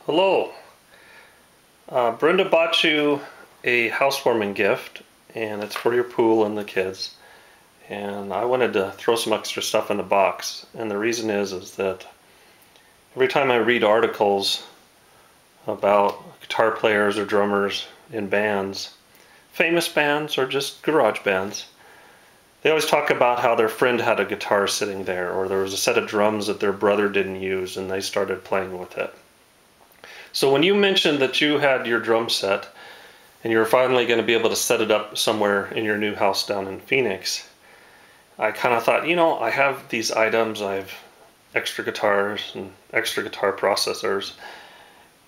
Hello. Brenda bought you a housewarming gift, and it's for your pool and the kids. And I wanted to throw some extra stuff in the box. And the reason is that every time I read articles about guitar players or drummers in bands, famous bands or just garage bands, they always talk about how their friend had a guitar sitting there, or there was a set of drums that their brother didn't use and they started playing with it. So when you mentioned that you had your drum set and you were finally going to be able to set it up somewhere in your new house down in Phoenix, I kind of thought, I have these items. I have extra guitars and extra guitar processors,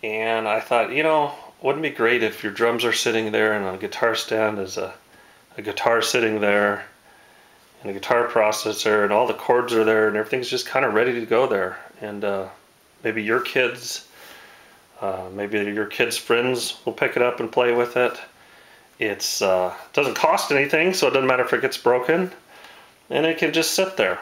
and I thought, wouldn't it be great if your drums are sitting there and on a guitar stand is a guitar sitting there and a guitar processor and all the chords are there and everything's just kind of ready to go there. And maybe your kids, maybe your kids' friends will pick it up and play with it. It doesn't cost anything, so it doesn't matter if it gets broken, and it can just sit there.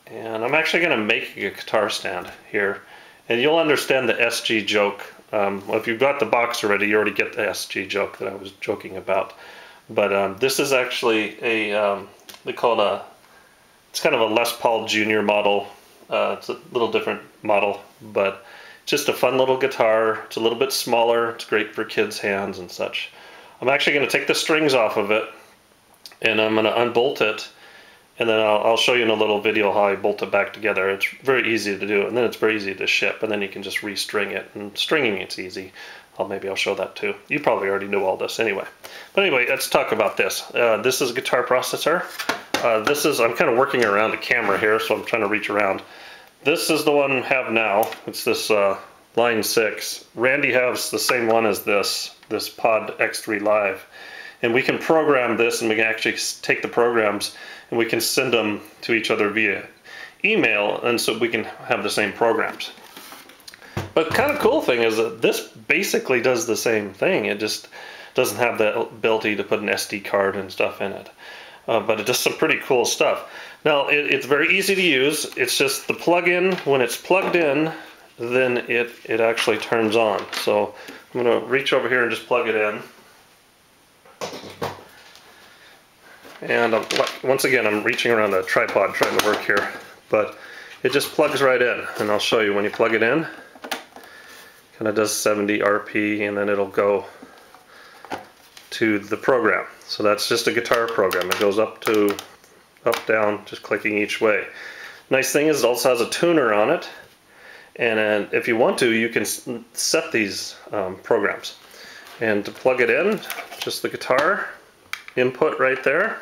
And I'm actually going to make a guitar stand here, and you'll understand the SG joke. Well, if you've got the box already, you already get the SG joke that I was joking about. But this is actually they call it it's kind of a Les Paul Jr. model. It's a little different model, but just a fun little guitar. It's a little bit smaller. It's great for kids' hands and such. I'm actually going to take the strings off of it, and I'm going to unbolt it, and then I'll show you in a little video how I bolt it back together. It's very easy to do, and then it's very easy to ship, and then you can just restring it, and stringing it's easy. Maybe I'll show that too. You probably already know all this anyway. But anyway, let's talk about this. This is a guitar processor. I'm kind of working around the camera here, so I'm trying to reach around. This is the one I have now. It's this line 6. Randy has the same one as this Pod X3 Live. And we can program this, and we can actually take the programs and we can send them to each other via email, and so we can have the same programs. But the kind of cool thing is that this basically does the same thing. It just doesn't have the ability to put an SD card and stuff in it. But it does some pretty cool stuff. Now, it's very easy to use. It's just the plug-in. When it's plugged in, then it actually turns on. So I'm going to reach over here and just plug it in. And once again, I'm reaching around the tripod trying to work here. But it just plugs right in. And I'll show you when you plug it in. Kind of does 70 RP, and then it'll go to the program. So that's just a guitar program. It goes up, down, just clicking each way. Nice thing is it also has a tuner on it, and if you want to, you can set these programs. And to plug it in, just the guitar input right there.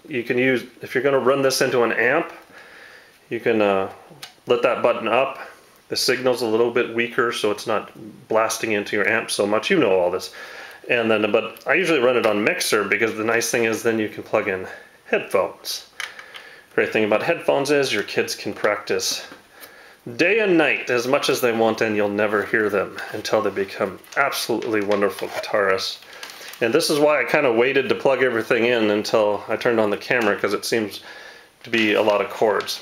You can use, if you're going to run this into an amp, you can let that button up. The signal's a little bit weaker, so it's not blasting into your amp so much. You know all this. And then, but I usually run it on mixer, because the nice thing is then you can plug in headphones. Great thing about headphones is your kids can practice day and night as much as they want, and you'll never hear them until they become absolutely wonderful guitarists. And this is why I kind of waited to plug everything in until I turned on the camera, because it seems to be a lot of chords.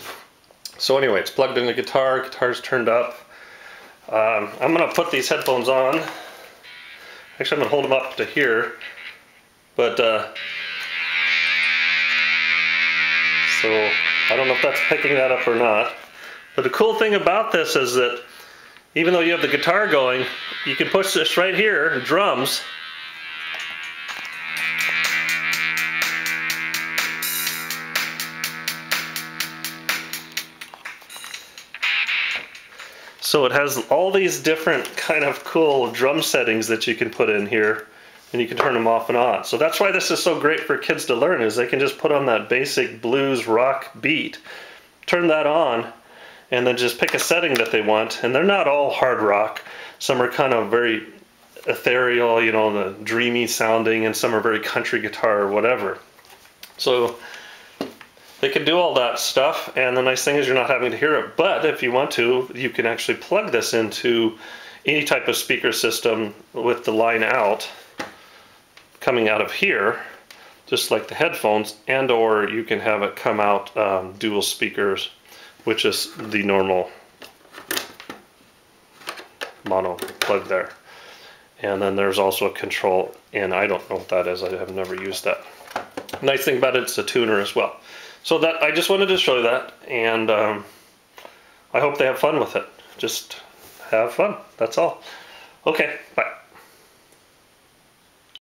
So anyway, it's plugged in the guitar, guitar's turned up. I'm going to put these headphones on. Actually, I'm going to hold them up to here. But, so I don't know if that's picking that up or not. But the cool thing about this is that even though you have the guitar going, you can push this right here, drums. So it has all these different kind of cool drum settings that you can put in here, and you can turn them off and on. So that's why this is so great for kids to learn, is they can just put on that basic blues rock beat, turn that on, and then just pick a setting that they want. And they're not all hard rock. Some are kind of very ethereal, the dreamy sounding, and some are very country guitar or whatever. So they can do all that stuff, and the nice thing is you're not having to hear it. But if you want to, you can actually plug this into any type of speaker system with the line out, coming out of here, just like the headphones, and or you can have it come out dual speakers, which is the normal mono plug there. And then there's also a control in. I don't know what that is. I have never used that. Nice thing about it's a tuner as well. So that I just wanted to show you that, and I hope they have fun with it. Just have fun. That's all. Okay, bye.